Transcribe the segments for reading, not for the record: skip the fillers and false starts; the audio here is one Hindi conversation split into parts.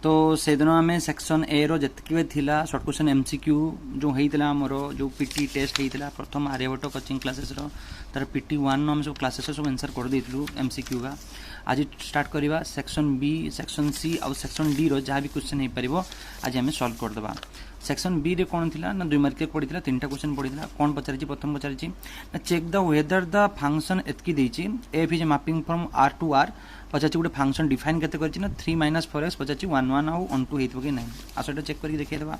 तो से दिन आम सेक्शन ए रो जितकी थिला शॉर्ट क्वेश्चन एमसीक्यू जो होता आमर जो पीटी टेस्ट होता प्रथम आर्यभट्ट कोचिंग क्लासेस तार पीटी 1 आम सब क्लासेस सब आंसर कर देलु एमसीक्यू का। आज स्टार्ट करवा सेक्शन बी सेक्शन सी आउ सेक्शन डी रो जहाँ भी क्वेश्चन हो पार आज आम सॉल्व करदे। सेक्शन बी रे कौन थिला ना 2 मार्क पड़ता 3टा क्वेश्चन पड़ता कौन पचारि प्रथम पचारि check the whether the function एतकी देछि F is mapping from R to R पचारि गोटे फंक्शन डिफाइन केते करछि ना 3 - 4x पचारि 1 1 आउ 1 2 हेतबो कि नहीं आसटा चेक करके देखै देबा।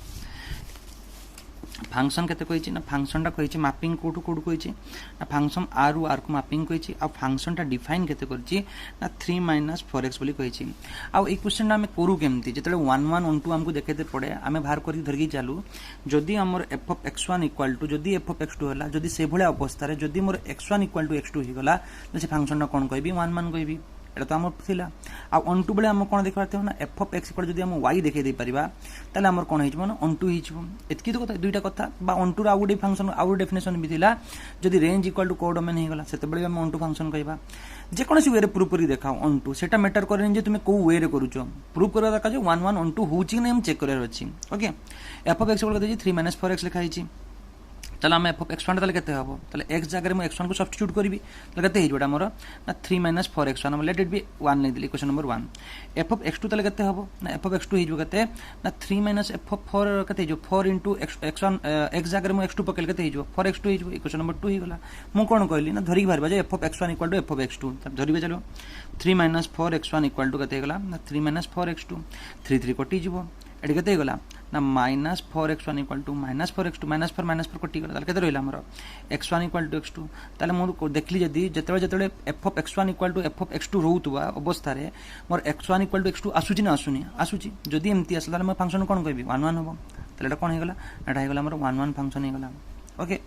फंक्शन केते कहिछि ना फंक्शन टा कहिछि मैपिंग कोठु कोठु कहिछि ना फंक्शन आर आर को मैपिंग कहिछि आ फंक्शन टा डिफाइन केते करछि ना 3 - 4x बोली कहिछि। आ ए क्वेश्चन हम करू केमति जेतले 1 1 1 2 हमको देखेते पड़े आमे बाहर करके धरकी चालू जदि हमर f of x1 equal to जदि f of x2 होला जदि से भले अवस्था रे जदि मोर x1 इक्वल टू x2 ही गला तो से फंक्शन टा कोन कहबी 1 1 कहबी एटा तो हमर थिला आ 1 2 बेले हम कोन देखबाते हो ना f of x इक्वल जदि हम y देखे दे परिबा ताले हमर कोन हिजबो ना 1 2 हिजबो एतकी तो कथा दुईटा कथा बा 1 2 रा आउडी फंक्शन आउडी डेफिनेशन भी थिला जदि रेंज इक्वल टू कोडोमेन ही गला सेते बेले हम 1 2 फंक्शन कहबा जे कोनसी वे रे प्रूफ करी देखाओ 1 2 सेटा मैटर करे जे तुमे को वे रे करूचो प्रूफ करबा दरकार जे 1 1 1 2 होची नै हम चेक करर अछि। Okay f of x equal कते 3 - 4x लिखा हिची चलो आम एफ ऑफ एक्स वन ताले केते हबो ताले x जगह में x1 को सब्स्टिट्यूट करबी ताले केते हिजोटा मोर ना 3 - 4x1 लेट इट बी 1 ले दिली question number 1 F of x2 ताले केते हबो ना एफ ऑफ x2 हिजो केते ना 3 - एफ ऑफ 4 केते हिजो 4 * x1 x जगह में x2 पकेल केते हिजो 4x2 हिजो क्वेश्चन नंबर 2 ही गला मु कोन कहली ना धरि भारबा जे F of x1 equal to F of x2 तब धरिबे चलो 3 - 4x1 इक्वल टू केते गला ना 3 - 4x2 3 3 कटि जिवो एडी केते गला ना -4x1 इक्वल टू -4x2 -4 कटि गला ताले केते रहला हमर x1 इक्वल टू x2 ताले मु देखली जदी जतेबे f of x1 equal to f of x2 रहउतबा अवस्था रे मोर x1 इक्वल टू x2 आसुची ना आसुनी आसुची जदी एमती असला ताले म फंक्शन कोन कहबी 1 1 हबो ताले एटा कोन हे गला एटा हे गला हमर 1 1 फंक्शन हे गला। ओके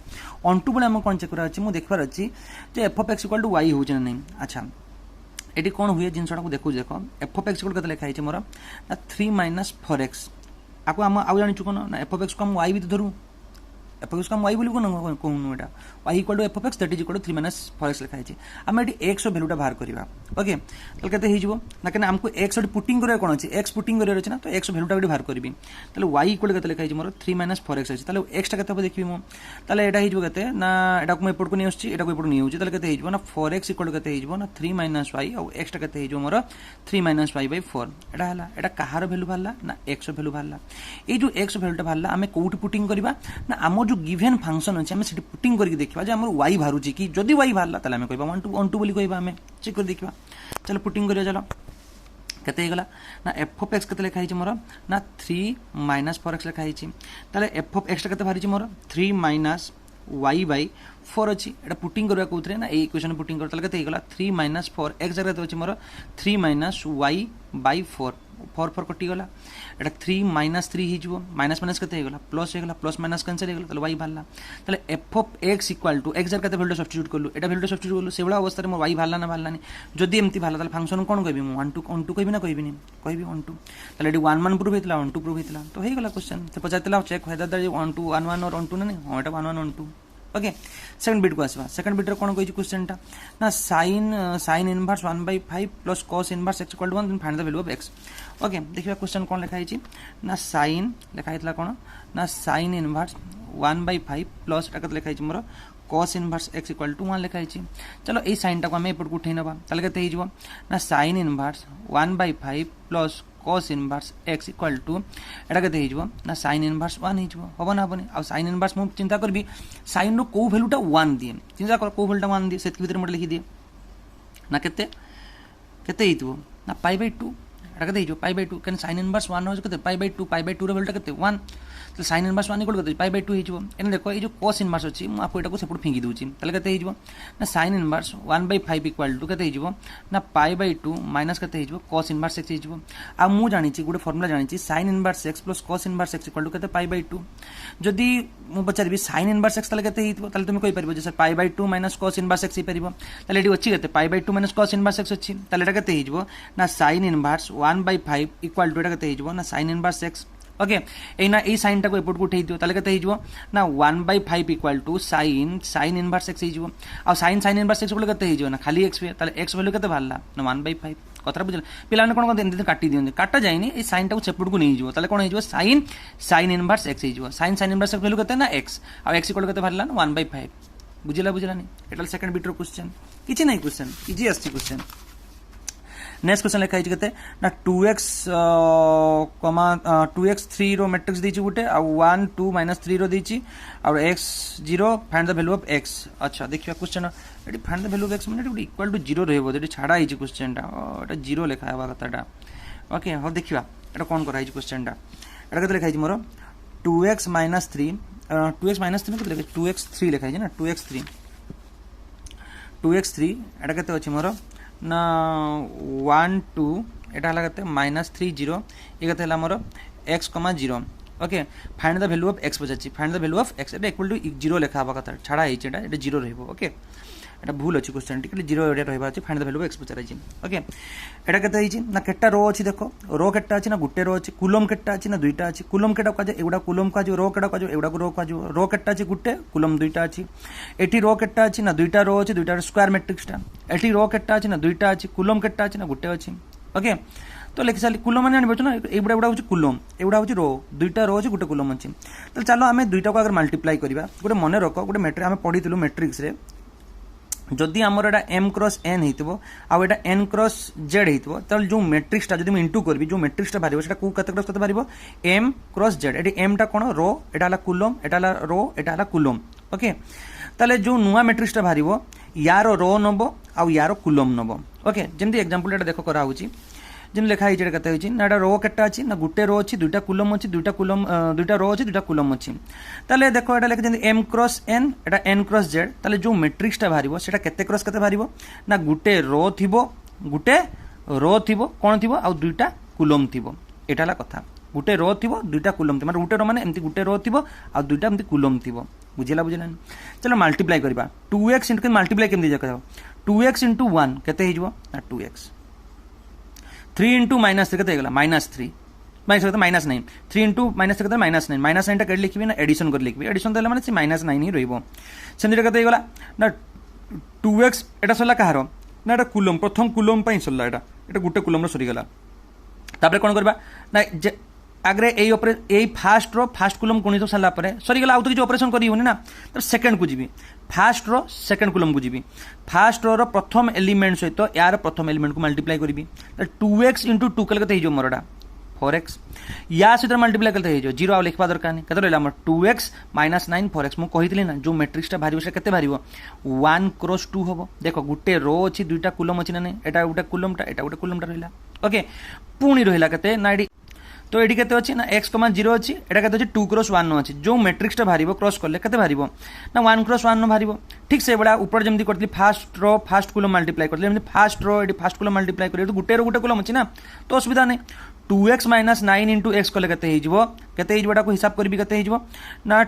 ऑन टू बले हम कोन चेक करा अछि मु देखबार अछि जे f of x equal to y हो छै नहीं। अच्छा एटी कोन हुए जिनसटा को देखु देखो f of x इक्वल कते लिखा छै मोर ना 3 - 4x आपको हम आउ जानि चुकन ना f of x को हम y भी तो धरू f of x को हम y बोली कोन कोन एटा y equal to f of x that is equal to 3 - 4x लिखा छै हम एटी x रो वैल्यूटा बाहर करबा। ओके तल केते हिजबो ना केना हमको x ओडी पुटिंग करे कोन अछि x पुटिंग करे अछि ना तो x वैल्यूटा ओडी बाहर करबी तले y इक्वल केते लिखा छै मोर 3 - 4x अछि तले x टा केते हो देखबी मो तले एटा हिजबो केते ना एटा को एपोर्ट को नि आछि एटा को एपोर्ट नि होछि तले केते हिजबो ना 4x इक्वल केते हिजबो ना 3 - y और x टा केते हिजबो मोर 3 - y/4 एटा हला एटा कहार वैल्यू भाला ना x वैल्यू भाला ए जो x वैल्यूटा भाला हमें कोउट पुटिंग करबा ना हमर जो गिवन फंक्शन अछि हमें सेठी पुटिंग करके देखबा जे हमर y भारुची कि जदी y भाला तले हमें कहबा 1 2 1 2 बोली कहबा हमें चेक कर देखबा चलो पुटिंग करिया चलो केते हे गला ना f of x केते लिखा हिची मोर ना 3 - 4x लिखा हिची ताले f of x टा केते भारिची मोर 3 - y/4 अछि एटा पुटिंग करबा कोथरे ना ए इक्वेशन पुटिंग कर ताले केते हे गला 3 - 4 x जगह अछि मोर 3 - y/4 4 4 कटि गला एटा 3 - 3 हिजबो माइनस माइनस केते हे गला प्लस हे गला प्लस माइनस कैंसिल हे गला ताले y भालला ताले f of x equal to x जगह केते वैल्यू सब्स्टिट्यूट करलु एटा वैल्यू सब्स्टिट्यूट करलु सेबला अवस्था रे मोर y भालला ना भाललानी जदी एमती भालला ताले फंक्शन कोन कहबी मु 1 2 कहबी ना कहबी नि कहबी 1 2 ताले एटी 1 1 प्रूफ हेतला 1 2 प्रूफ हेतला तो हे गला क्वेश्चन ते पचातला चेक हेदा द 1 2 1 1 और 1 2 ना नहीं हां एटा 1 1 1 2। ओके सेकंड बिट को आसबा सेकंड बिट रे कोन कहै क्वेश्चन टा ना sin inverse 1/5 plus cos inverse x equal to 1 then find the value of x। Okay देखिबा क्वेश्चन कोन लिखा हिची ना sin लिखा हितला कोन ना sin इनवर्स 1/5 प्लस एटा कत लिखा हिची मोर cos inverse x equal to 1 लिखा हिची चलो ए sin टा को हम एपट को उठै नबा ताले केते हिजबो ना sin inverse 1/5 plus cos inverse x equal to एटा केते हिजबो ना sin इनवर्स 1 हिजबो होबो ना होबनी आ sin इनवर्स मु चिंता करबी sin रो को वैल्यूटा 1 दिए चिंता कर को वैल्यूटा 1 दिए सेत भीतर मत लिखि दिए ना केते केते हितबो ना π/2 एटा केते हिजबो π/2 कन sin इनवर्स 1 हो केते π/2 रो वैल्यूटा केते 1 तो sin इनवर्स 1 इक्वल केते π/2 हिजबो एने देखो ए जो cos इनवर्स अछि मु आपको एटा को सेपट फेंगी दोछि तले केते हिजबो ना sin इनवर्स 1/5 इक्वल टू केते हिजबो ना π/2 माइनस केते हिजबो cos इनवर्स x हिजबो आ मु जानि छि गुटे फार्मूला जानि छि sin inverse x plus cos inverse x equal to केते π/2 जदी मु बचारबी sin इनवर्स x तले केते हितबो तले तुम कहि परबो जे sir π/2 minus cos inverse x हि परबो तले एटी अछि केते π/2 माइनस cos इनवर्स x अछि तले एटा केते हिजबो ना sin इनवर्स 1/5 इक्वल टू एटा केते हिजबो ना sin इनवर्स x। ओके एना ए साइन टा को एपोर्ट को उठै दियो ताले केते हिजबो ना 1/5 equal to sin inverse x हिजबो आ sin इनवर्स x को केते हिजबो ना खाली x पे ताले x वैल्यू केते भालला ना 1/5 कथा बुझे पिलाने कौन कौन काटी दिखते काटा जाए ये साइन टाक सेपट को नहीं जाए कौन हो साइन इनवर्स एक्स हो साइन इनवर्स वैल्यू के एक्स आ एक्स इक्वल के बाहर 1/5 बुझला बुझलानी एटा सेकंड बिटर क्वेश्चन किछि नहीं क्वेश्चन इजी आछि क्वेश्चन नेक्स्ट क्वेश्चन लिखा है ना 2x 3 रो मैट्रिक्स दी गोटे आ 1 2 -3 रो दी आ x 0 find the value of x अच्छा देखिए क्वेश्चन ये find the value of x माने इक्वल टू 0 रहबो जेटी छाड़ा है क्वेश्चन टा एटा 0 लिखा है कथाटा ओके हो देखिबा एटा कोन करा है क्वेश्चन टा एटा कते लिखा है मोर 2x - 3 2x - 3 कते लिखा 2x 3 लिखा है ना 2x 3 एटा कते अछि मोर ना 1 2 एटा हला कते -3 0 ये कते हला मोर x, 0 okay find the value of x बजाची find the value of x एटा इक्वल टू 0 लिखा हबा कथा छाड़ा है एटा 0 रहबो ओके एटा भूल अछि क्वेश्चन टिकली 0 एटा रहबा अछि find the value of x बचारा छी ओके एटा कते हिची ना केटा रो अछि देखो रो केटा अछि ना गुटे रो अछि कुलम केटा अछि ना दुईटा अछि कुलम केटा काजे एगुडा कुलम काजे रो केटा काजे एगुडा को रो काजे रो केटा अछि गुटे कुलम दुईटा अछि एठी रो केटा अछि ना दुईटा रो अछि दुईटा स्क्वायर मैट्रिक्स टा एठी रो केटा अछि ना दुईटा अछि कुलम केटा अछि ना गुटे अछि ओके तो लिखि साली कुलम माने आनिबो ना एगुडा एगुडा होछि कुलम एगुडा होछि रो दुईटा रो अछि गुटे कुलम अछि तो चलो आमे दुईटा को अगर मल्टीप्लाई करबा गुटे मने रखो गुटे मैट्रिक्स आमे पढितलु मैट्रिक्स रे जदि आमर एटा m क्रॉस n हेतिबो आ एटा n क्रॉस z हेतिबो त जो मैट्रिक्स ता जदि म इनटू करबी जो मैट्रिक्स ता भारिबो सेटा को कते क्रॉस कते भारिबो m cross z eighty m ता कोन रो एटा हला कुलम एटा हला रो एटा हला कुलम ओके ताले जो नुवा मैट्रिक्स ता भारिबो यारो रो नबो आ यारो कुलम नबो ओके जेमति एग्जांपल एटा देखो करा होची जिन लिखा है जेटा कते होची ना एटा रो केटा अछि ना गुटे रो अछि दुईटा कुलम अछि दुईटा कुलम दुईटा रो अछि दुईटा कुलम अछि ताले देखो एटा लिखा जेंति m क्रॉस n एटा n क्रॉस z ताले जो मैट्रिक्स ता भारिबो सेटा केते क्रॉस केते भारिबो ना गुटे रो थिबो कोन थिबो आ दुईटा कुलम थिबो एटा ला कथा गुटे रो थिबो दुईटा कुलम थिबो माने गुटे रो माने एमति गुटे रो थिबो आ दुईटा एमति कुलम थिबो बुझिला बुझिला चलो मल्टीप्लाई करबा 2x इनटू मल्टीप्लाई केमति जका 2x * 1 केते हिजबो ना 2x 3 इंटू माइनस कते गला -3 -9 3 इंटू माइनस कते -9 -9 टा कर लिखबी ना एडिशन कर लिखबी एडिशन देला माने से -9 ही रहइबो सेंदि कते गला ना 2x एटा सला कहारो ना एटा कुलम प्रथम कुलम पई सला एटा गुटे कुलम रो सरी गला तापर कोन करबा ना आगरे ए फास्ट रो फास्ट कुलम कोनी तो सला परे सरी गला आउत कि ऑपरेशन करी होनी ना तो सेकंड को जीबी फास्ट रो सेकंड कुलम को जीबी फास्ट रो प्रथम एलिमेंट सहित यार प्रथम एलिमेंट को मल्टीप्लाई करबी तो 2x * 2 कल कते हिजो मोरडा 4x या सहित मल्टीप्लाई कलते हिजो 0 आ लिखबा दरकार नै कते रहला हमर 2x - 9 4x मु कहितली ना जो मैट्रिक्स ता भारिबो से कते भारिबो 1 क्रॉस 2 होबो देखो गुटे रो अछि दुईटा कुलम अछि ना नै एटा गुटे कुलमटा एटा गुटे कुलमटा रहला ओके पुणी रहला कते ना तो एडी केते अछि ना x, 0 अछि एटा केते अछि 2 क्रॉस 1 अछि जो मैट्रिक्स ता भारिबो क्रॉस करले केते भारिबो ना 1 क्रॉस 1 न भारिबो ठीक से बडा ऊपर जेमति करतली फास्ट रो फास्ट कुलम मल्टीप्लाई करतली जेमति फास्ट रो एडी फास्ट कुलम मल्टीप्लाई करे तो गुटे रो गुटे कुलम अछि ना तो असुविधा नै 2x - 9 * x कले केते हिजबो एटा को हिसाब करबी केते हिजबो ना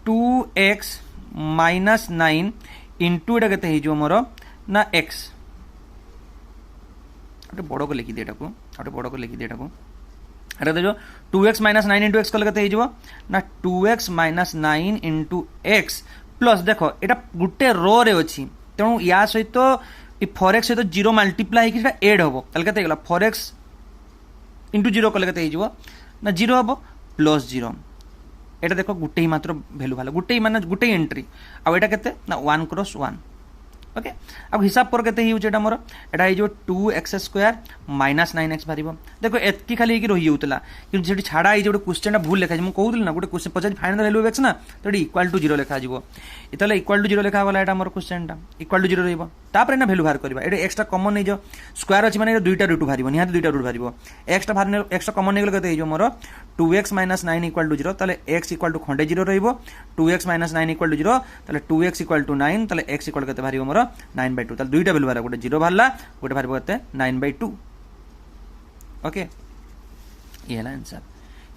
2x - 9 * एटा केते हिजबो मोर ना x अटे बड़ को लिखि दे एटा को अटे बड़ को लिखि दे एटा को एटा देखो 2x - 9 * x कले केते हिजबो ना 2x - 9 * x प्लस देखो एटा गुटे रो रे अछि तेनु या सहित इ 4x सहित 0 मल्टीप्लाई कि एड होबो तल केते गेला 4x * 0 कले केते हिजबो ना 0 होबो प्लस 0 एटा देखो गुटे ही मात्र वैल्यू भाला गुटे ही माने गुटे एंट्री आ एटा केते ना 1 क्रॉस 1 ओके अब हिसाब कर केते ही जेटा मोर एटा ही जो 2x² - 9x भारिबो देखो एतकी खाली कि रही होतला कि जेटी छाड़ा ही जो क्वेश्चन भूल लिखा जे म कहउदिल ना गुटे क्वेश्चन पचाज find the value of x ना तो इक्वल टू 0 लिखा जिवो इतले इक्वल टू 0 लिखा गला एटा मोर क्वेश्चन टा इक्वल टू 0 रहइबो तापर ना वैल्यू बाहर करबा एटा x टा कॉमन नै जो स्क्वायर अछि माने दुईटा रूट भारिबो निहात दुईटा रूट भारिबो x टा भार x टा कॉमन नै गले केते जो मोर 2x - 9 = 0 ताले x = खंडे 0 रहइबो 2x - 9 = 0 ताले 2x = 9 ताले x = केते भारिबो मोर 9/2 ताले दुईटा वैल्यू बारा गोटे 0 भारला गोटे भारिबो केते 9/2 ओके ये हला आंसर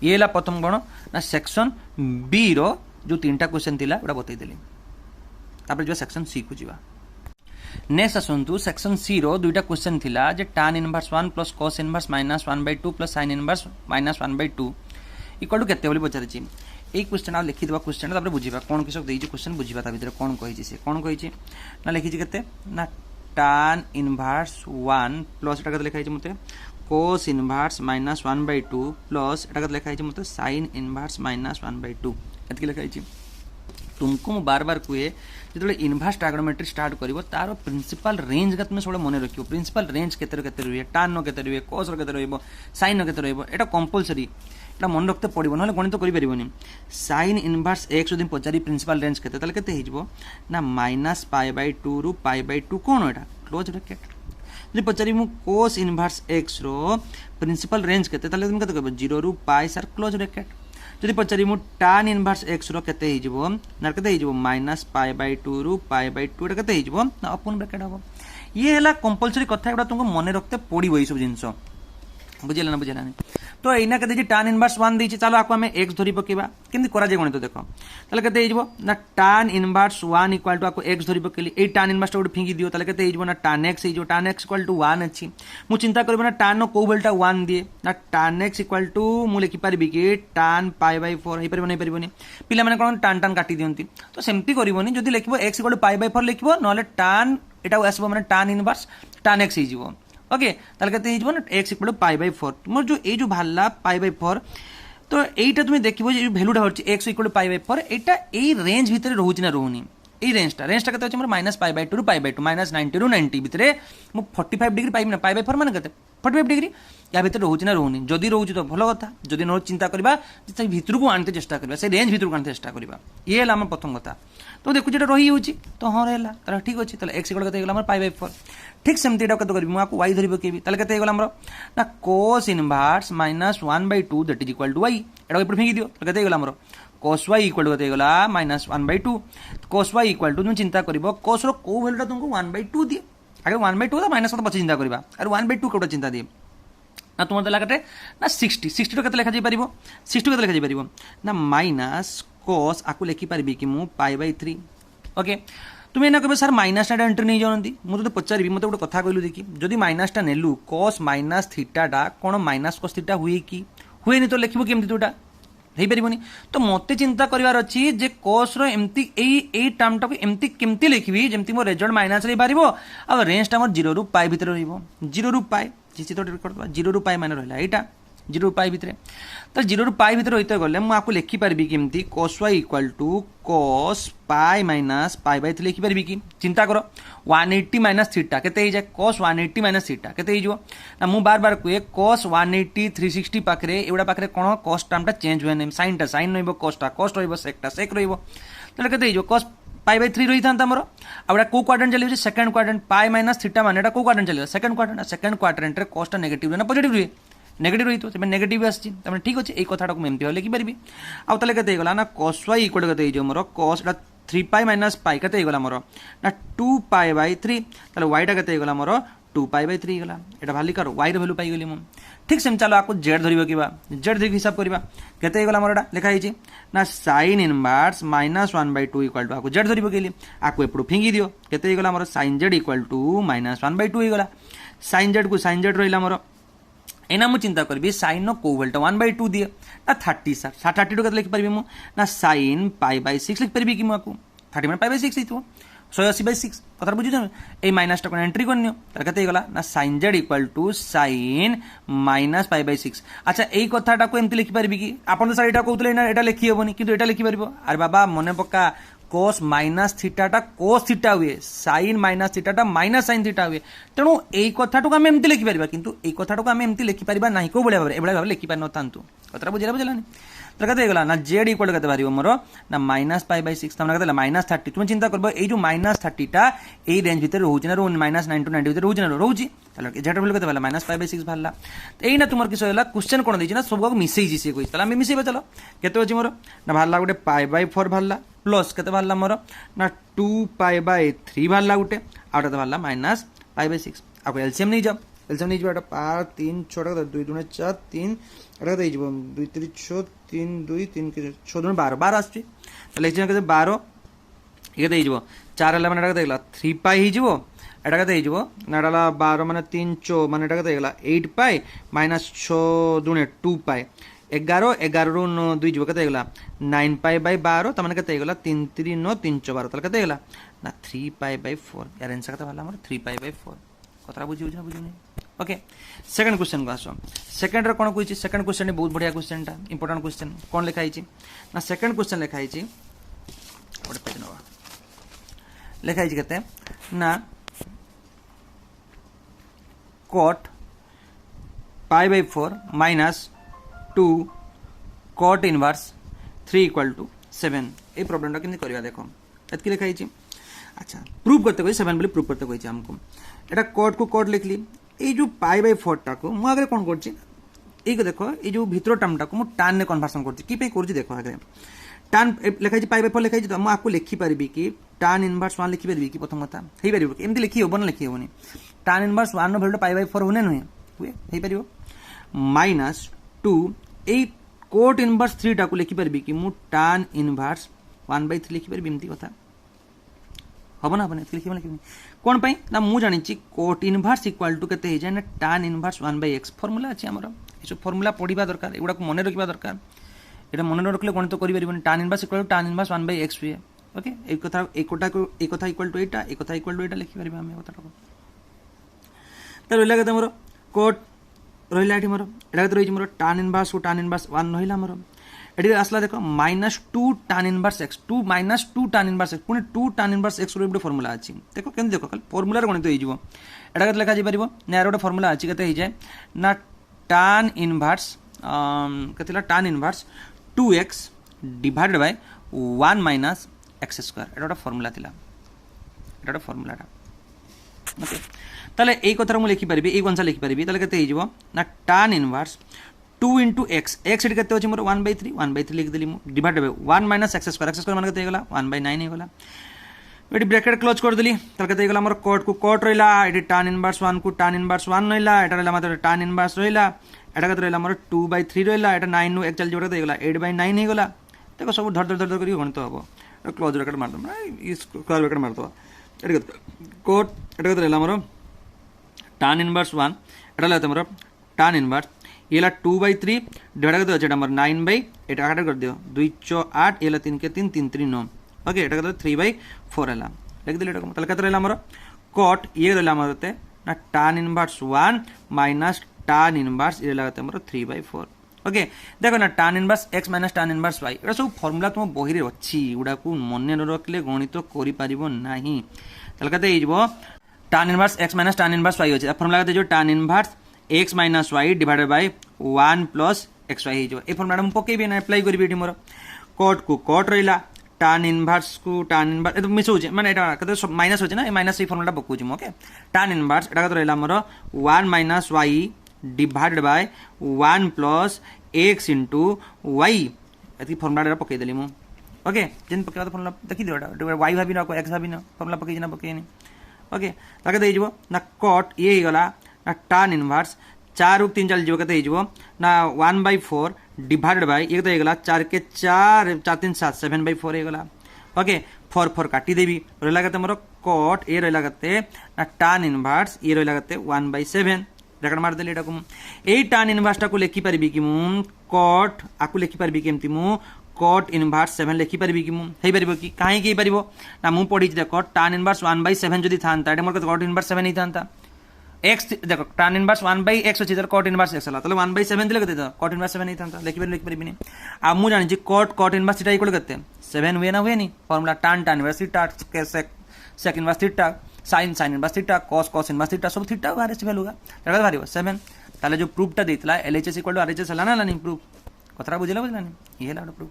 ये हला प्रथम गण ना सेक्शन बी रो जो तीनटा क्वेश्चन थिला ओडा बतै देली तापर जो सेक्शन सी को जीवा नेक्स्ट आसंतु सेक्शन सी रो दुईटा क्वेश्चन थिला जे tan inverse 1 + cos inverse -1/2 + sin inverse -1/2 equal to केते बोली पचारि छी ए क्वेश्चन आ लिखि देबा क्वेश्चन तापर बुझिबा कोन किसक देई छी क्वेश्चन बुझिबा ता भीतर कोन कहि छी से कोन कहि छी ना लिखि छी केते ना tan इनवर्स 1 प्लस एटा केते लिखा है मते cos inverse minus 1/2 plus iota केते लिखा है मते sin इनवर्स माइनस 1/2 एतके लिखा है। तुमको बार बार कहे जो इनवर्स ट्रायगोनोमेट्री स्टार्ट कर तार प्रिंसिपल रेंज का तुम सब मन रख प्रिंसिपल रेंज केते रुए टान केते रुए कस केते साइन केते रहा कंपलसरी एटा मन रखते पड़ो ना गणित करें साइन इनवर्स एक्स जो पचारि प्रिंसिपल रेंज केते ना माइनस π/2 रु π/2 कौन एटा क्लोज ब्रैकेट जो पचारि मु कोस इनवर्स एक्स रो प्रिंसिपल रेंज केते तुम केते कहबो 0 रु π सर क्लोज ब्रैकेट जदि पचारि मु tan इनवर्स x रो केते हिजबो ना केते हिजबो माइनस π/2 रु π/2 एटा केते हिजबो ना ओपन ब्रैकेट हबो। ये हला कंपलसरी कथा एटा तुमको मन रखते पड़िबो ई सब जिंस बुझिला ना बुझिला नहीं तो एना केते जे tan इनवर्स 1 देछि चलो आको हमें x धरि पकेबा केमति करा जे गणित देखो तले केते हिजबो ना tan इनवर्स 1 इक्वल टू आको x धरि पकेली ए tan इनवर्स टा फिंगी दियो तले केते हिजबो ना tan x हिजो tan x इक्वल टू 1 अछि मु चिंता करबो ना tan नो को वैल्यूटा 1 दिए ना tan x इक्वल टू मु लिखि परबी कि tan π/4 हे परबो नै परबोनी पिला माने कोन tan काटी दियंती तो सेमति करबोनी जदि लिखबो x इक्वल टू π/4 लिखबो नले tan एटा आसबो माने tan इनवर्स tan x हिजबो ओके ताले केते हिजबो ना x इक्वल टू π/4 तुमर जो ए जो भालला π/4 तो एटा तुम देखिबो जे वैल्यूटा होछि x equal to π/4 Etah A range भितरे रहउछि ना रहउनी ए रेंजटा केते अछि हमर माइनस π/2 रु π/2 माइनस 90 रु 90 भितरे मु 45 डिग्री पाइम ना π/4 माने केते 45 डिग्री या भितर रहउछि ना रहउनी जदि रहउछि तो भलो कथा जदि न चिंता करबा जे भितर को आनते चेष्टा करबा से रेंज भितर को आनते चेष्टा करबा ये हला हम प्रथम कथा तो देखु जेटा रही होछि तो हां रहला तला ठीक अछि तले x इक्वल केते गेला हमर π/4 ठीक सेमति एटा केते करबी मु आको y धरि पकेबी तले केते गेला हमर ना cos inverse minus 1/2 that is equal to y एटा ऊपर फेंकी दियो तले केते गेला हमर cos y इक्वल केते गेला minus 1/2 cos y equal to तुम चिंता करबो cos रो को वैल्यूटा तुमको 1/2 दिए आगे 1/2 दा माइनस तो पछे चिंता करबा और 1/2 कोटा चिंता दिए ना तुम देला कटे ना 60 तो केते लिखा जाई परिबो 60 केते लिखा जाई परिबो ना माइनस cos आकु लिखि परबी कि मु π/3 ओके तुम एना कहबे सर माइनस टा एंट्री नहीं जानती मु तो पचारिबी मते गोटे कथा कहलु देखि जदि माइनस टा नेलु cos माइनस थीटा टा कोन माइनस cos थीटा हुए कि हुए नि तो लिखिबो केमति तोटा हेई परिबोनी तो मते चिंता करिवार अछि जे cos रो एम्ति ए टर्म टा को एम्ति केमति लिखिबी जेमति मो रिजल्ट माइनस रे बारिबो आ रेंज टा मोर 0 रु π भितर रहइबो 0 रु π जिछि तो रिकॉर्ड 0 रु π माने रहला एटा 0 रु π भितर तो 0 रु π भितर होइते गले मु आपको लिखि परबी केमति cos y equal to cos π minus π/3 लिखि परबी कि चिंता करो 180 माइनस थीटा केते हे जाय cos 180 माइनस थीटा केते हे जो ना मु बार बार कहे cos 180 360 पाखरे एवडा पाखरे कोन cos टर्म टा चेंज होय नै sin टा sin रहइबो cos टा cos रहइबो sec टा sec रहइबो तले केते हे जो cos π/3 रही था हमरो आबडा को क्वाड्रेंट चली सेकंड क्वाड्रेंट π माइनस थीटा माने एटा को क्वाड्रेंट चली सेकंड क्वाड्रेंट रे cos टा नेगेटिव ना पॉजिटिव रही नेगेटिव रही तो से नेगेटिव आछि तमे ठीक अछि ए कथाटा को एमती लिखि परबी आ तले केते गला ना cos y इक्वल केते जो हमरो cos टा 3π माइनस π केते गला हमरो ना 2π/3 तले y टा केते गला हमरो 2π/3 गला एटा भाली करो y रो वैल्यू पाई गेली मु ठीक सेम चलो आको z धरिबो किबा z धरि हिसाब करबा केते गला हमरो एटा लिखा हिची ना sin inverse minus 1/2 equal to आको z धरिबो गेली आको एपडो फिंगी दियो केते गला हमरो sin z equal to minus 1/2 ही गला sin z को sin z रहिला हमरो एना मु चिंता करबी sin नो को वैल्यूटा 1/2 दिए ना 30 सर 32 केते लिखि परबी मु ना sin π/6 लिखि परबी कि मु आको 30 माने π/6 हितबो 180/6 कथा बुझी जानो ए माइनस टा कोन एंट्री करनियो त केते गला ना sin z equal to sin minus π/6 अच्छा एई कथाटा को एमति लिखि परबी कि आपन तो सर एटा कहउतले ना एटा लिखि हेबोनी किंतु एटा लिखि परबो अरे बाबा मने पक्का cos माइनस थीटा टा cos थीटा हुए sin माइनस थीटा टा माइनस sin थीटा हुए तेणु एई कथाटो को हम एमति लिखि परबा किंतु एई कथाटो को हम एमति लिखि परबा नाही को बळे भाबरे एबळे भाबरे लिखि पार नथांतु कतरा बुझिलानी तो कहते गला ना z इक्वल केते बारिबो मोर ना माइनस π/6 तमना कहते 30 तुम चिंता करबो ए जो माइनस 30 टा ए रेंज भीतर रहउछि ना माइनस 9 to 90 भीतर रहउछि ना रहउछि तले z वैल्यू केते भाला माइनस π/6 भाला तो एई ना तुमर किस होला क्वेश्चन कोन दैछि ना सब को मिसै छि से कोइ तला हम मिसैबे चलो केते अछि मोर ना भाला गुटे π/4 भाला प्लस केते भाला मोर ना 2π/3 भाला गुटे आउट भाला माइनस π/6 आको एलसीएम नै जाओ एलसीएम नै जबा 5 3 छोटा 2 2 4 3 एटा दे जबो 2 3 6 3 2 3 के 6 2 12 12 आछि तले एजन के 12 ये दे जबो 4 11 एटा देला 3π हि जबो एटा के दे जबो नाडाला 12 माने 3 चो माने एटा के देला 8π माइनस 6 2 2π 11 11 रु 2 जबो के देला 9π/12 त माने के देला 3 3 9 3 12 तले के देला ना 3π/4 यार आंसर कत बाला हमर 3π/4 कतरा बुझी बुझना बुझुनी ओके सेकंड क्वेश्चन को आसो सेकंड रे कोन कहिछि सेकंड क्वेश्चन बहुत बढ़िया क्वेश्चन टा इंपोर्टेंट क्वेश्चन कोन लिखा हिछि ना सेकंड क्वेश्चन लिखा हिछि ओटे पेज नवा लिखा हिछि कते ना cot π/4 minus 2 cot inverse 3 equal to 7 a problem टा केमि करबा देखो एतकी लिखा हिछि अच्छा प्रूव करते कोइ 7 बोली प्रूव करते कोइ हमको एटा cot को cot लिखली ए जो π/4 टा को मु आगे कोन करछि ए को देखो ए जो भीतर टर्म टा को मु tan ने कन्वर्सन करछि की पे करछि देखो आगे tan लिखा हिछि π/4 लिखा हिछि तो मु आपको लिखि परबी कि tan इनवर्स 1 लिखि परबी कि प्रथम कथा हेइ परबो एमति लिखि होबो न लिखि होबोनी tan इनवर्स 1 नो वैल्यू π/4 होने नहे हुए हेइ परबो माइनस 2 ए cot इनवर्स 3 टा को लिखि परबी कि मु tan इनवर्स 1/3 लिखि परबी एमति कथा हबो ना बने लिखि लिखि कोन पई ना मु जानि छि cot इनवर्स इक्वल टू केते हे जाय ना tan इनवर्स 1/x फार्मूला अछि हमरो ए सब फार्मूला पढिबा दरकार एगुडा को मने रखिबा दरकार एटा मने रखले गणित करि परिबनी tan inverse equal to tan inverse 1/x हुए ओके एक कथा इक्वल टू एटा एक कथा इक्वल टू एटा लिखि परिबा हम कथा त रहला के हमरो cot रहला एठी हमरो एटा के रहि हमरो tan इनवर्स को tan इनवर्स 1 रहला हमरो एठी आसला देखो -2 tan inverse x 2 -2 tan inverse x पुनी 2 tan इनवर्स x रो एबडे फार्मूला अछि देखो केन देखो खाली फार्मूला रे गणित होई जिवो एटा के लिखा जे परिबो ना एरोडा फार्मूला अछि कते हे जाय ना tan इनवर्स कतेला tan inverse 2x divided by 1 minus x square Etah formula थिला एटा फार्मूला टा ओके ताले ए कथरा मु लिखि परबी ए कोनसा लिखि परबी ताले कते हे जिवो ना tan inverse 2 into x x एट कते होछि मोर 1/3 लिख देली मु divide by 1 minus x square माने कते हे गेला 1/9 हे गेला एटी ब्रैकेट क्लोज कर देली ताले कते हे गेला मोर cot को cot रहला एटी tan इनवर्स 1 को tan इनवर्स 1 रहला एटा रहला मात्र tan इनवर्स रहला एटा कते रहला मोर 2/3 रहला एटा 9 नु 1 चल जोटा हे गेला 8/9 हे गेला देखो सब धर धर करी गणित हबो क्लोज ब्रैकेट मार दम ई स्क्वायर ब्रैकेट मार दो एटी cot एटा कते रहला मोर tan इनवर्स 1 एटा रहला मोर tan इनवर्स येला 2/3 डिवाइड कर दो जेटा हमर 9/8 8 कर दियो 2 4 8 येला 3 के 3 3 3 9 ओके एटा कर 3/4 हला लिख दिले एटा तल कत रहला हमर cot ये रहला हमर ते ना tan inverse 1 minus tan inverse ये लागते हमर 3/4 ओके देखो ना tan inverse x minus tan inverse y एटा सब फार्मूला तुम बही रे अछि उडा को मने न रखले गणित करि परिबो नाही तल कत हे जबो tan inverse x minus tan inverse y अछि फार्मूला कते जो tan inverse x minus y divided by 1 plus xy हे जो ए फार्मूला हम पके भी ना अप्लाई करबी एटी मोर cot को cot रहला tan इनवर्स को tan इनवर्स ए मिस हो जे माने एटा कते माइनस हो जे ना ए माइनस ए फार्मूला पकु जे ओके tan इनवर्स एटा कते रहला मोर 1 minus y divided by 1 plus x into y एती फार्मूला पके देली मु ओके जेन पके फार्मूला देखि दियो एटा y भाबी ना को x भाबी ना फार्मूला पके जे ना पके नि ओके ताके दे जबो ना cot ये गला ना tan इनवर्स 4 उ 3 चल जो कते हिजबो ना 1/4 डिवाइडेड बाय एक दे गेला 4 के 4 4 3 7 7/4 हे गेला ओके 4 4 काटी देबी रहला कते मोर cot ए रहला कते ना tan इनवर्स ए रहला कते 1/7 ब्रैकेट मार देली एटा को ए tan इनवर्स टा को लिखि परबी कि मु cot आकु लिखि परबी केमति मु cot इनवर्स 7 लिखि परबी कि मु हेइ परबो कि काहे कि परबो ना मु पढि देखो tan इनवर्स 1/7 जदी थानता एटा मोर cot इनवर्स 7 ही थानता x देखो tan इनवर्स 1/x अछि तर cot इनवर्स x हला तले 1/7 दिले कते cot इनवर्स 7 नहीं थानता लिखि परबी नि आ मु जानि छि cot इनवर्स थीटा इक्वल कते 7 हुए ना हुए नि formula tan inverse theta sec inverse theta sin inverse theta cos inverse theta सब थीटा बारे से वैल्यू का बारे 7 ताले जो प्रूफ टा देतला LHS इक्वल टू RHS हला ना नहीं प्रूफ कतरा बुझला नहीं ये ला प्रूफ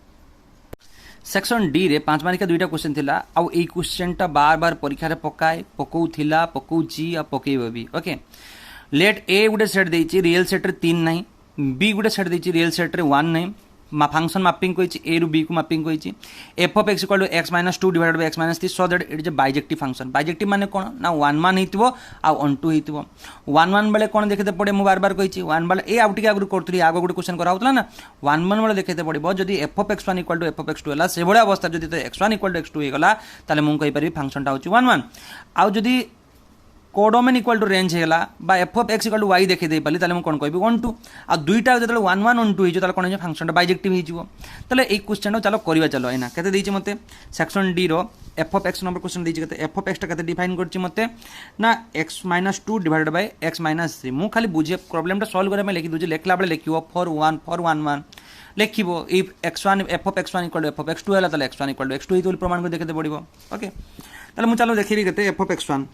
सेक्शन डी रे 5 मार्क का दुईटा क्वेश्चन थिला आ ए क्वेश्चन टा बार बार परीक्षा रे पकौ थिला पकौची आ पकेबो भी ओके लेट ए गुडे सेट देछि रियल सेट रे 3 नहीं बी गुडे सेट देछि रियल सेट रे 1 नहीं फंक्शन मैपिंग कोइछि ए रु बी को मैपिंग कोइछि f of x = x - 2 divided by x - 3 so that it is a bijective function bijective माने कोन ना 1 1 हेतिबो आ 1 2 हेतिबो 1 1 बेले कोन देखते पड़े मु बार बार कहिछि 1 बेले ए आउट के आगु करथली आगु गुड क्वेश्चन करा होतला ना 1 1 बेले देखते पड़िबो जदी f of x1 = f of x2 हला से बडा अवस्था जदी तो x1 = x2 हे गला ताले मु कहि परिबी फंक्शन ता होछि 1 1 आ जदी कोडोमेन इक्वल टू रेंज होगा बा f of x equal to y देखी पाली ताले मुझे कौन कहबी 1 2 आ दुईटा जो 1 1 1 2 हो कौन हो फंक्शनटा बाइजेक्टिव हो ताले ए क्वेश्चन चलो करवा चलो एना केते देछि मते सेक्शन डी रो F of X number question देछि केते एफ ऑफ एक्स टा केते डिफाइन करछि मते ना x - 2 डिवाइडेड बाय x - 3 मु खाली बुझे प्रॉब्लम टा सॉल्व करे मैं लिखि दोछि लेखला बेले लिखिबो फॉर 1 1 लिखिबो if x1 F of x1 equal to F of x2 हला ताले x1 इक्वल टू x2 ही तो प्रमाण को देखते पड़िबो ओके ताले मु चलो देखिबी केते एफ ऑफ x1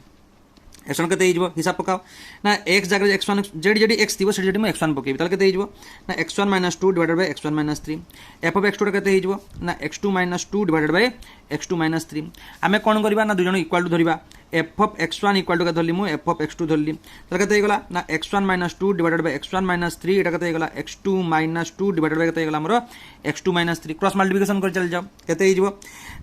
x1 केते हिजबो हिसाब पकाओ ना x जगह x1 जेडी जेडी x थिबो सेडी जेडी मु x1 पकेबी ताले केते हिजबो ना x1 - 2 divided bye x1 - 3 f of x2 केते हिजबो ना x2 - 2 डिवाइडेड बाय x2 - 3 आमे कोन करबा ना दुजन इक्वल टू धरिबा f of x1 equal to के धरली मु f of x2 धरली ताले केते हिगला ना x1 - 2 डिवाइडेड बाय x1 - 3 एटा केते हिगला x2 - 2 डिवाइडेड बाय केते हिगला हमरो x2 - 3 क्रॉस मल्टीप्लिकेशन कर चल जाओ केते हिजबो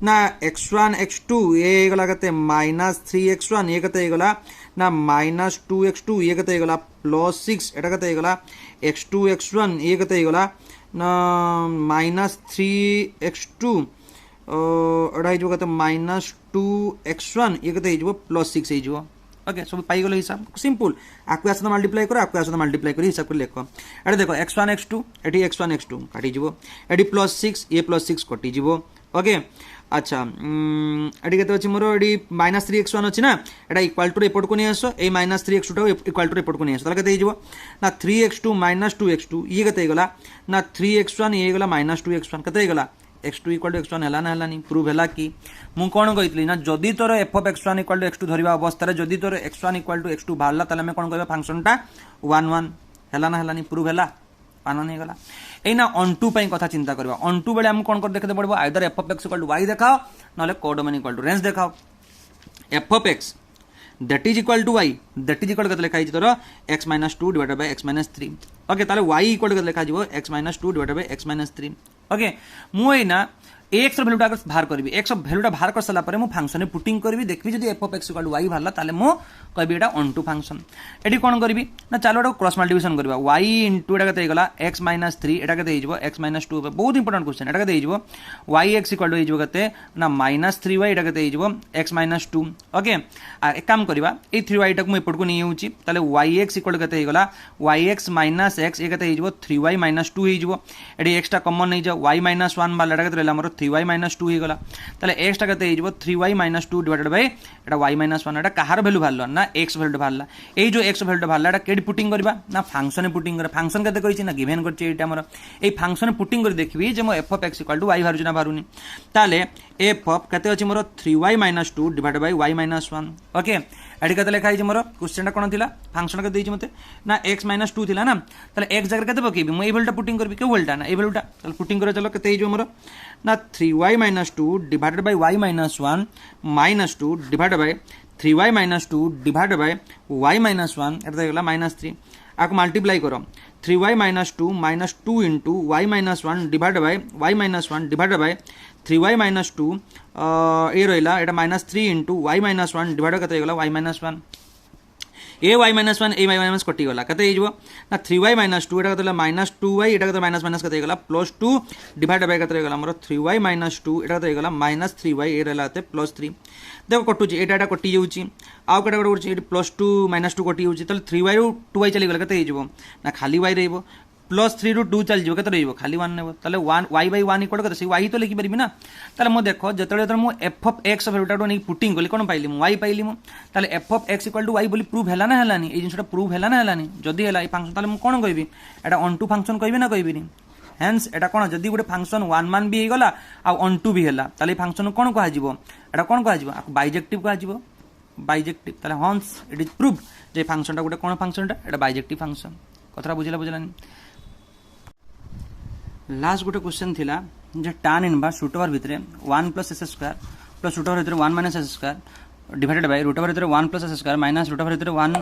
ना x1 x2 ए हिगला केते -3x1 ये केते हिगला ना -2x2 ये केते हिगला +6 एटा केते हिगला x2 x1 ये केते हिगला ना -3x2 एटा हिजबो केते -2x1 ये केते हिजबो +6 हिजबो ओके सब पाई गलो हिसाब सिंपल आकु आसना मल्टीप्लाई करो आकु आसना मल्टीप्लाई करी हिसाब कर लेखो एटा देखो x1 x2 eighty x1 x2 काटी जिवो एटी +6 ये +6 कटी जिवो ओके अच्छा एटी केते अछि मोर एटी -3x1 अछि ना एटा इक्वल टू रिपोर्ट को नै आसो ए -3x2 टा इक्वल टू रिपोर्ट को नै आसो ताले केते हिजबो ना 3x2 - 2x2 ये केते हिगला ना 3x1 ये हिगला -2x1 केते हिगला x2 इक्वल टू x1 हला ना हला नी प्रूव हला कि मु कोन कहितली ना जदी तोर f of x1 equal to x2 धरिबा अवस्था रे जदी तोर x1 इक्वल टू x2 बाहरला ताले हम कोन कहबा फंक्शन टा 1 1 हला ना हला नी प्रूव हला पाना नहीं गला एना ऑन टू पई कथा चिंता करबा ऑन टू बेले हम कोन कर देखते पड़बो either f of x equal to y देखाओ नले कोडोमेन इक्वल टू रेंज देखाओ f of x that is equal to y that is equal कत लिखा है तोर x - 2 divided by x - 3 okay ताले y इक्वल कत लिखा जिवो x - 2 divided by x - 3 okay मु एना एक्स भैल्यूटा बाहर करी एक्स भैल्यूटा बाहर कर सारा पर फंक्शन में पुटिंग करी देखी जब f of x equal to y बाहर ताले मु कहबी एटा ऑन टू फंक्शन एटी कोन करबी ना चलो एटा क्रॉस मल्टीप्लिकेशन करबा y इनटू एटा कते गला x - 3 एटा कते हिजबो x - 2 बहुत इंपोर्टेंट क्वेश्चन एटा कते हिजबो yx इक्वल टू हिजबो कते ना -3y एटा कते हिजबो x - 2 ओके आ एक काम करबा ए 3y टा को एपट को नै होउची ताले yx इक्वल कते हिगला yx - x ए कते हिजबो 3y - 2 हिजबो एटी x टा कॉमन नै जा y - 1 बाला एटा कते रहला हमर 3y - 2 हिगला ताले x टा कते हिजबो 3y - 2 डिवाइडेड बाय एटा y - 1 एटा कहार वैल्यू भालला ना x वैल्यू भालला ए जो x वैल्यू भालला एटा केडी पुटिंग करबा ना फंक्शन पुटिंग करे फंक्शन कते करिछि ना गिवन करछि एटा हमर ए फंक्शन पुटिंग कर देखबी जे मो f of x equal to y भारुछि ना भारुनी ताले f of कते अछि मोर 3y - 2 divided by y - 1 okay एडी कते लिखा है मोर क्वेश्चन टा कोन थिला फंक्शन के देछि मते ना x - 2 थिला ना ताले x जगह कते पकेबी मो ए वैल्यूटा पुटिंग करबी के वैल्यूटा ना ए वैल्यूटा ताले पुटिंग करे चलो कते हिजो मोर ना 3y - 2 divided by y - 1 -2 divided bye 3y - 2 divided by y - 1 एटा देगला -3 आको मल्टीप्लाई करो 3y - 2 -2 into y - 1 divided by y - 1 divided by 3y - 2 ए रहिला एटा -3 into y - 1 डिवाइड कते गेला y - 1 ए y - 1 ए y - कटि गला कते हिजबो ना 3y - 2 एटा कते -2y एटा कते माइनस कते गेला +2 डिवाइड बाय कते गेला हमर 3y - 2 एटा कते गेला -3y ए रहला ते +3 देखो कटुची एटा एटा कटि जाउची आउ कटा कटा करची +2 -2 कटि जाउची तले 3y रु 2y चली गेला कते हिजबो ना खाली y रहइबो +3 रु 2 चल जिवो कते रहइबो खाली 1 नेबो तले 1 y by 1 इक्वल कते से y तो लिखि परबी ना तले मो देखो जतले मो f of x वैल्यूटा नै पुटिंग कली कोन पाइली मो y पाइली मो तले f of x equal to y बोली प्रूव हैला ना हैलानी ए जिनसटा प्रूव हैला ना हैलानी जदी हैला ए फंक्शन तले मो कोन कहबी एटा ऑन टू फंक्शन कहबी ना कहबी नी हेंस एटा कोन जदी गुटे फंक्शन 1 1 भी हे गला आ ऑन टू भी हैला तले फंक्शन कोन कहा जिवो एटा कोन कहा जिवो बाइजेक्टिव कहा जिवो बाइजेक्टिव तले हंस it is prove J फंक्शनटा Gute cone फंक्शनटा Etah bijective function कथरा बुझलानी last गोटे क्वेश्चन थिला जे tan इनवर्स रूट ओवर भितरे 1 + s² प्लस रूट ओवर भितरे 1 - s² divided by root over भितरे 1 + s² माइनस रूट ओवर भितरे 1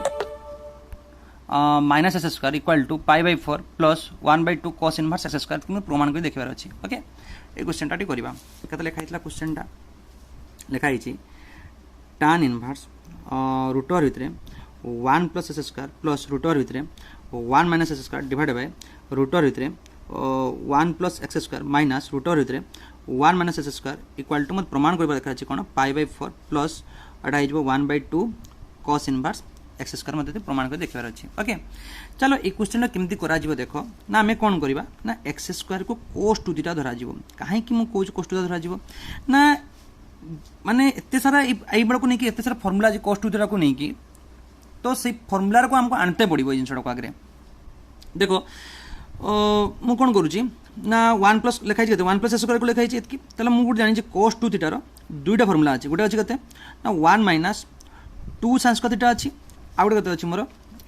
minus s² equal to π/4 plus 1/2 cos inverse s² तुम प्रमाण कर देखबार अछि ओके ए क्वेश्चन टाटी करबा कते लिखा हितला क्वेश्चन टा लिखा हिची tan इनवर्स रूट ओवर भितरे 1 + s² प्लस रूट ओवर भितरे 1 - s² divided by root over भितरे 1 + x² माइनस रूट ओवर भितरे 1 - s² इक्वल टू मत प्रमाण करबा देखा अछि कोन π/4 plus iota हिजबो 1/2 cos inverse x square मते प्रमाण कर देखबार अछि। ओके चलो ए क्वेश्चन केमती करा जिवो देखो ना आमे कोन करबा ना एक्स स्क्वायर को cos 2 थीटा धरा जिवो काहे कि मु कोच cos 2 थीटा धरा जिवो ना माने एते सारा एई बळ को नै कि एते सारा फार्मूला जे cos 2 थीटा को नै कि तो से फार्मूला को हमको आनते पड़िबो जिनसडा को आगरे देखो मु कोन करूची ना 1 प्लस लिखाइ छै 1 प्लस स्क्वायर को लिखाइ छै एतकी तले मु गुड जानि छै cos 2 थीटा रो दुईटा फार्मूला अछि गुटे अछि कते ना 1 माइनस 2 sin स्क्वायर थीटा अछि आउट कते अछि मोर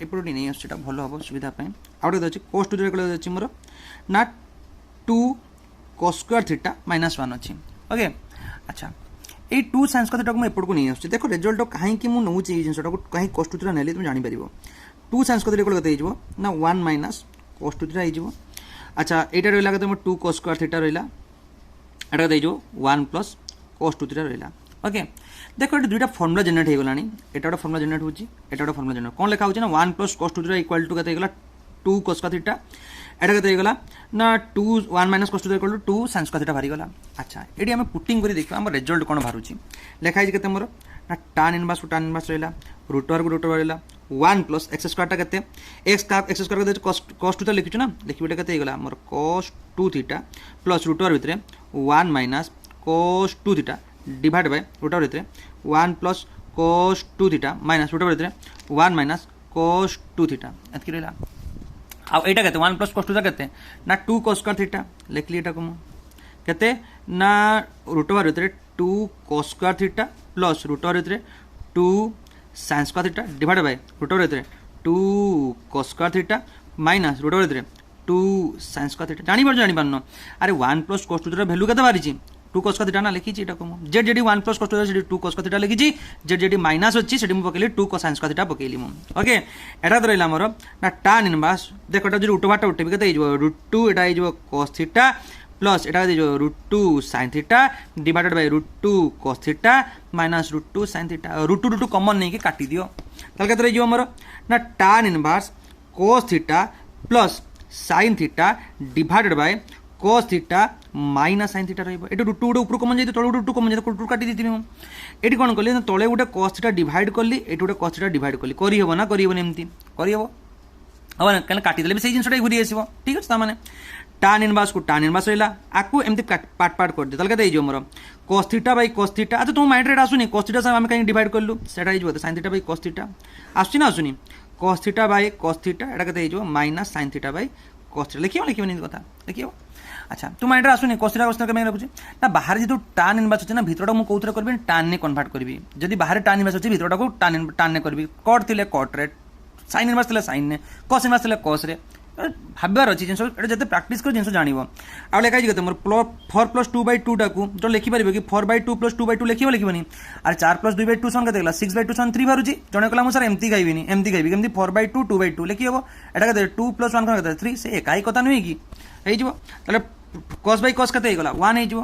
एपडी नै अछि सेटा भलो हबो सुविधा पय आउट कते अछि cos 2 थीटा को अछि मोर ना 2 cos स्क्वायर थीटा माइनस 1 अछि। ओके अच्छा ए 2 sin स्क्वायर थीटा को एपड को नै अछि देखो रिजल्ट काहे कि मु नउ छै जिनसटा को काहे cos 2 थीटा नेले तुम जानि परिबो 2 sin स्क्वायर थीटा को कते हिजबो ना 1 माइनस cos 2 थीटा हिजबो। अच्छा एटा रहला कते मो 2 cos स्क्वायर थीटा रहला एटा कते हिजबो 1 प्लस cos 2 थीटा रहला। ओके देखो ये दुईटा फॉर्मूला जनरेट हो गलानी एटा गोटे फॉर्मूला जनरेट होची एटा गोटे फॉर्मूला जनरेट कोन लेखा होची ना 1 plus cos 2 theta equal to कते गला 2 cos थीटा एटा कते गला ना 2 1 minus cos 2 theta equal to 2 sin theta भारी गला। अच्छा एडी हम पुटिंग करी देखबा हम रिजल्ट कोन भारुची लेखा है कते मोर ना tan इनवर्स को tan इनवर्स रहला रूट ओवर को रूट ओवर रहला 1 प्लस x स्क्वायर टा कते x स्क्वायर कते cos 2 ता लिखिछु ना लिखिबेटा कते गला मोर cos 2 theta plus root over भितरे 1 minus cos 2 theta divide by root over भितरे 1 plus cos 2 theta minus root over भितरे 1 माइनस cos 2 थीटा एतकी रहला आ एटा कते 1 प्लस cos 2 कते ना 2 cos स्क्वायर थीटा लिखली एटा को कते ना रूट ओवर भितरे 2 cos square theta plus root over भितरे 2 sin square theta divide by root over भितरे 2 cos square theta minus root over भितरे 2 sin स्क्वायर थीटा जानि पारनो अरे 1 प्लस cos 2 थीटा वैल्यू कते बारिची 2 cos थीटा ना लिखी एटा को Z JD 1 plus cos 2 theta 2 cos theta लिखी जेड जेडी माइनस अछि सेडी मु पकेली 2 cos sin थीटा पकेली मु। ओके एटा तो रहला मोर ना tan इनवर्स देखो एटा जे रूट बाटा उठे कते हिजबो √2 एटा हिजबो cos theta plus iota हिजबो √2 sin theta divided bye √2 cos theta minus √2 sin theta √2 common नै के काटी दियो तल कते हिजबो मोर ना tan inverse cos theta plus sin theta divided by cos theta minus sin theta रहइबो एटु √2 गुटे ऊपर कमन जाई तळे √2 कमन जाई √2 काटी दितिबे हम एटी कोन करली तळे गुटे cos थीटा डिवाइड करली एटु गुटे cos थीटा डिवाइड करली करी हेबो ना करी हेबो एमती करी हेबो अब कन काटी देले सेही जिंसटा घुरी आसीबो ठीक अछि ता माने tan इनवर्स को tan इनवर्स रहला आकु एमती पार्ट पार्ट कर दे तल कते हिजो मोर cos theta by cos theta अच्छा तुम माइंड रे आसुनी cos थीटा से हम कहीं डिवाइड करलु सेटा हिजो sin theta by cos theta आसुनी ना आसुनी cos theta by cos theta एटा कते हिजो minus sin theta by cos theta लिखियो नि कथा लिखियो। अच्छा तू माइंड रे आसुनी cos थीटा के मैं रखुची ना बाहर जे तो tan इनवर्स अछि ना भितरटा मु कोथरे करबी tan ने कन्वर्ट करबी जदी बाहर tan इनवर्स अछि भितरटा को tan ने करबी cot थिले cot रे sin इनवर्स थिले sin ने cos इनवर्स थिले cos रे भाबबार अछि जिंस एटा जते प्रैक्टिस कर जिंस जानिबो आ लेखाइ जे हमर 4 + 2/2 टाकू तो लिखि परिबो कि 4/2 + 2/2 लिखिबो लिखिबनी अरे 4 + 2/2 सन कते गेला 6/2 सन 3 बारुची जने कला मु सर एमती गाइबिनी एमती गाइबी केमती 4/2 2/2 लिखिबो एटा कते 2 + 1 कते 3 से एकाई कथा नय कि हेइ जिवो तले cos/cos कते हे गेला 1 हे जिवो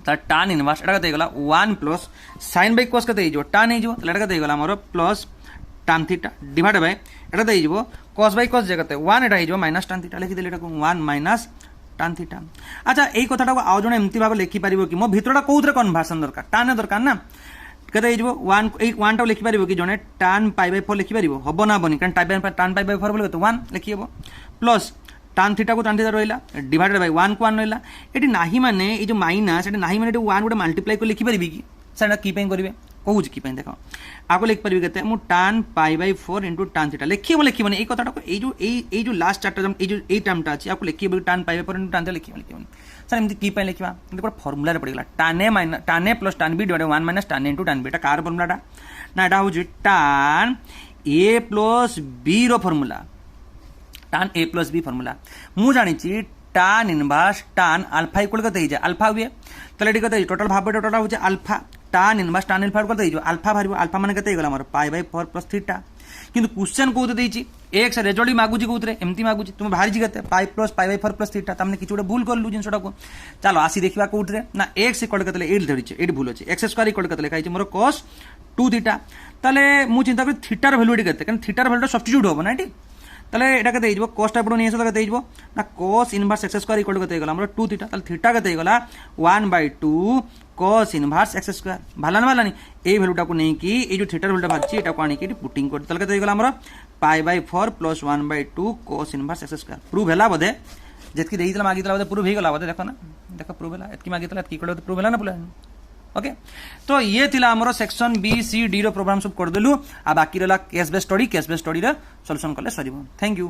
त tan इनवर्स एटा कते हे गेला 1 प्लस sin/cos कते हे जिवो tan हे जिवो तले एटा कते हे गेला हमर plus tan theta divide bye एटा दे हिजबो cos/cos जगते 1 एटा हिजबो माइनस tan थीटा लिखि देले एटा को 1 माइनस tan थीटा। अच्छा एई कथाटा को आउ जने एमती भाबे लिखि परिबो कि मो भितरटा कोउतरे कन्वर्जन दरकार tan दरकार ना कते हिजबो 1 टा लिखि परिबो कि जने tan π/4 लिखि परिबो हबो ना बनी कारण tan π/4 बोले तो 1 लिखिबो प्लस tan थीटा को tan थीटा रहइला डिवाइडेड बाय 1 को 1 रहइला एटी नाही माने ए जो माइनस एटी नाही माने एटी 1 गुटे मल्टीप्लाई को लिखि परिबी कि सेटा की पे करिवे कहूँ कि देखो आपको लिख पारि के मु tan π/4 इंटू tan थीटा लिखिबो लिखिबनी ए कथाटा को ए जो लास्ट चैप्टर ए जो ए टर्मटा अछि आपको लिखिबो tan π/4 इंटू tan थीटा लिखिबनी सर एमती की पे लिखिबा देखो फार्मूला रे पड़िगला tan a plus tan b divided 1 minus tan a into tan b एटा कार फार्मूलाटा ना एटा हो tan a प्लस b रो formula tan a plus b formula मु जानि छी tan inverse tan alpha equal कते हिजे अल्फा हुए तले डी कते टोटल भाबे टोटल हो alpha tan inverse tan alpha कते हिजो अल्फा भारिबो अल्फा माने कते गेला हमर π/4 प्लस थीटा किंतु क्वेश्चन कोते देछि x रिजल्ट मागुजी कोतरे एमती मागुजी तुम भारी जी कते π/4 प्लस थीटा तमने किछु गोटे भूल करलु जिंसटा को चलो आसी देखिबा कोतरे ना x इक्वल कते 8 धरिछि 8 भूल अछि x स्क्वायर इक्वल कते लिखाइ छै मोर cos 2 थीटा तले मु चिंता कर थीटा र वैल्यू कते कारण थीटा र वैल्यू सब्स्टिट्यूट होबो ना ठीक তাহলে এটা কেতে হয়ে cos টা পুরো নিয়ে এসে কেতে হয়ে না cos inverse x square equal to কেতে হয়ে গলা আমরা 2 থিটা তাহলে থিটা কেতে হয়ে গলা 1/2 cos ইনভার্স x স্কয়ার ভালো না ভালো নি এই ভ্যালুটাকে নেই কি এই যে থিটার ভ্যালুটা ভাবছি এটাকে আনি কি পুটিং করি তাহলে কেতে হয়ে গলা আমরা π/4 plus 1/2 cos inverse x square prove হেলা বদে যেতকি দেইতলা মাগিতলা বদে প্রুভ হই গলা বদে দেখো না देखो प्रूव है एतकी मागितला एतकी कोड प्रूव है ना बोला ओके तो ये थिला हमरो सेक्शन बी सी डी रो प्रोग्राम सब कर देलु आ बाकी रहला केस बेस स्टडी रो सॉल्यूशन करले सरीबो थैंक यू।